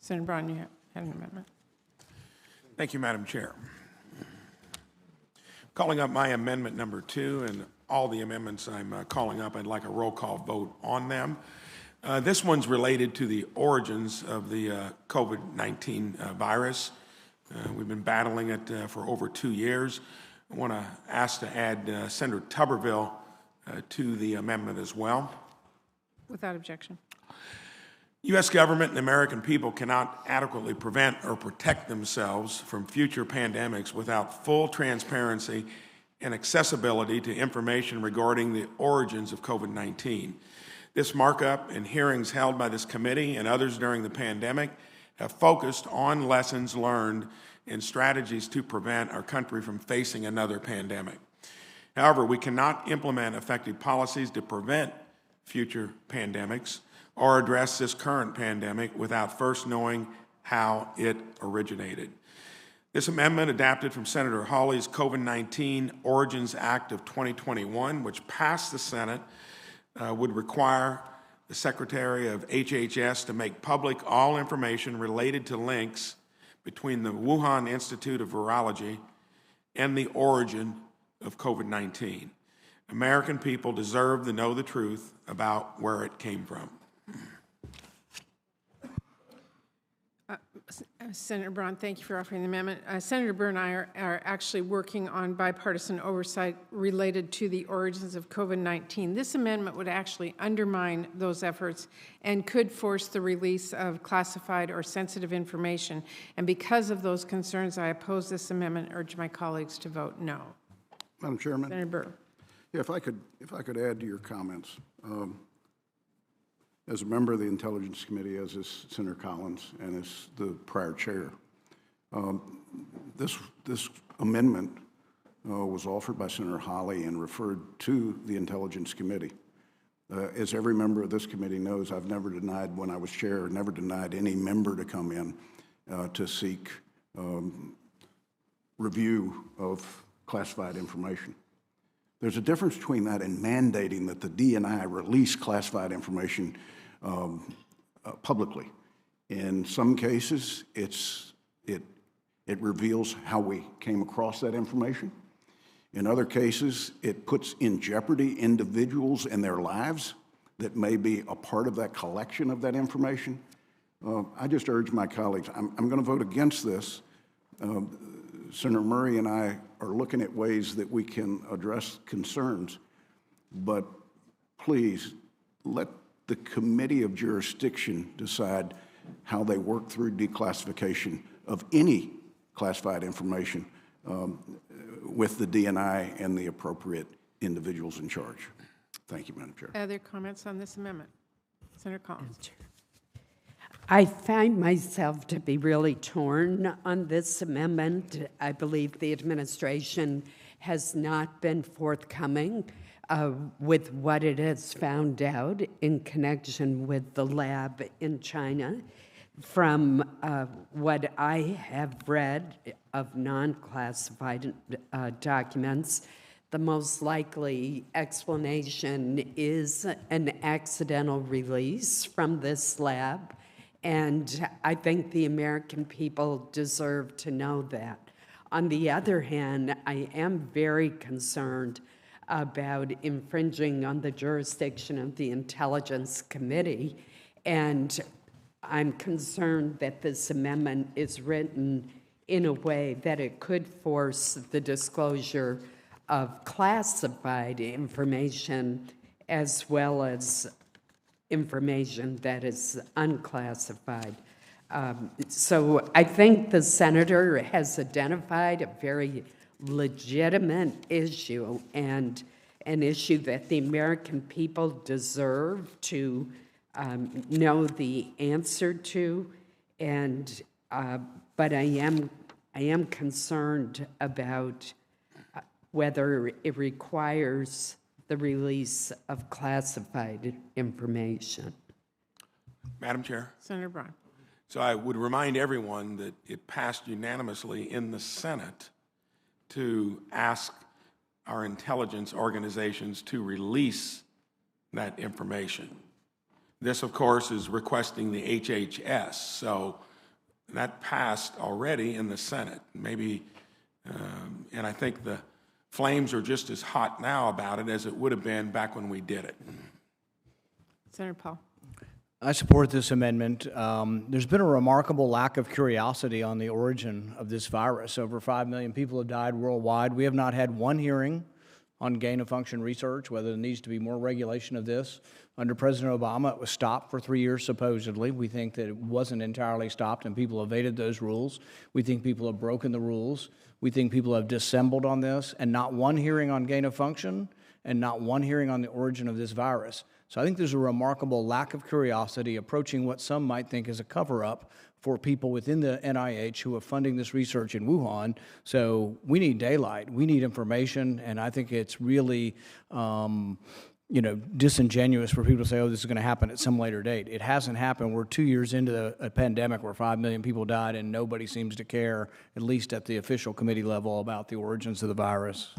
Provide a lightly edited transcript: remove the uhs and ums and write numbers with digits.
Senator Braun, you have an amendment. Thank you, Madam Chair. Calling up my amendment number 2, and all the amendments I'm calling up, I'd like a roll call vote on them. This one's related to the origins of the COVID-19 virus. We've been battling it for over 2 years. I want to ask to add Senator Tuberville to the amendment as well. Without objection. U.S. government and the American people cannot adequately prevent or protect themselves from future pandemics without full transparency and accessibility to information regarding the origins of COVID-19. This markup and hearings held by this committee and others during the pandemic have focused on lessons learned and strategies to prevent our country from facing another pandemic. However, we cannot implement effective policies to prevent future pandemics or address this current pandemic without first knowing how it originated. This amendment, adapted from Senator Hawley's COVID-19 Origins Act of 2021, which passed the Senate, would require the Secretary of HHS to make public all information related to links between the Wuhan Institute of Virology and the origin of COVID-19. American people deserve to know the truth about where it came from. Senator Braun, thank you for offering the amendment. Senator Burr and I are actually working on bipartisan oversight related to the origins of COVID-19. This amendment would actually undermine those efforts and could force the release of classified or sensitive information. And because of those concerns, I oppose this amendment and urge my colleagues to vote no. Madam Chairman? Senator Burr. Yeah, if I could add to your comments. As a member of the Intelligence Committee, as is Senator Collins and as the prior chair, this amendment was offered by Senator Hawley and referred to the Intelligence Committee. As every member of this committee knows, I've never denied, when I was chair, never denied any member to come in to seek review of classified information. There's a difference between that and mandating that the DNI release classified information publicly. In some cases, it reveals how we came across that information. In other cases, it puts in jeopardy individuals and their lives that may be a part of that collection of that information. I just urge my colleagues, I'm going to vote against this. Senator Murray and I are looking at ways that we can address concerns, but please let the Committee of Jurisdiction decide how they work through declassification of any classified information with the DNI and the appropriate individuals in charge. Thank you, Madam Chair. Other comments on this amendment? Senator Collins. I find myself to be really torn on this amendment. I believe the administration has not been forthcoming with what it has found out in connection with the lab in China. From what I have read of non-classified documents, the most likely explanation is an accidental release from this lab. And I think the American people deserve to know that. On the other hand, I am very concerned about infringing on the jurisdiction of the Intelligence Committee, and I'm concerned that this amendment is written in a way that it could force the disclosure of classified information as well as information that is unclassified. So I think the senator has identified a very legitimate issue and an issue that the American people deserve to know the answer to, and but I am concerned about whether it requires the release of classified information. Madam Chair. Senator Braun. So I would remind everyone that it passed unanimously in the Senate to ask our intelligence organizations to release that information. This, of course, is requesting the HHS. So that passed already in the Senate. Maybe, and I think the flames are just as hot now about it as it would have been back when we did it. Senator Paul. I support this amendment. There's been a remarkable lack of curiosity on the origin of this virus. Over 5 million people have died worldwide. We have not had one hearing on gain-of-function research, whether there needs to be more regulation of this. Under President Obama, it was stopped for 3 years, supposedly. We think that it wasn't entirely stopped, and people evaded those rules. We think people have broken the rules. We think people have dissembled on this, and not one hearing on gain-of-function, and not one hearing on the origin of this virus. So I think there's a remarkable lack of curiosity approaching what some might think is a cover-up for people within the NIH who are funding this research in Wuhan. So we need daylight, we need information, and I think it's really disingenuous for people to say, oh, this is going to happen at some later date. It hasn't happened. We're 2 years into a pandemic where 5 million people died, and nobody seems to care, at least at the official committee level, about the origins of the virus.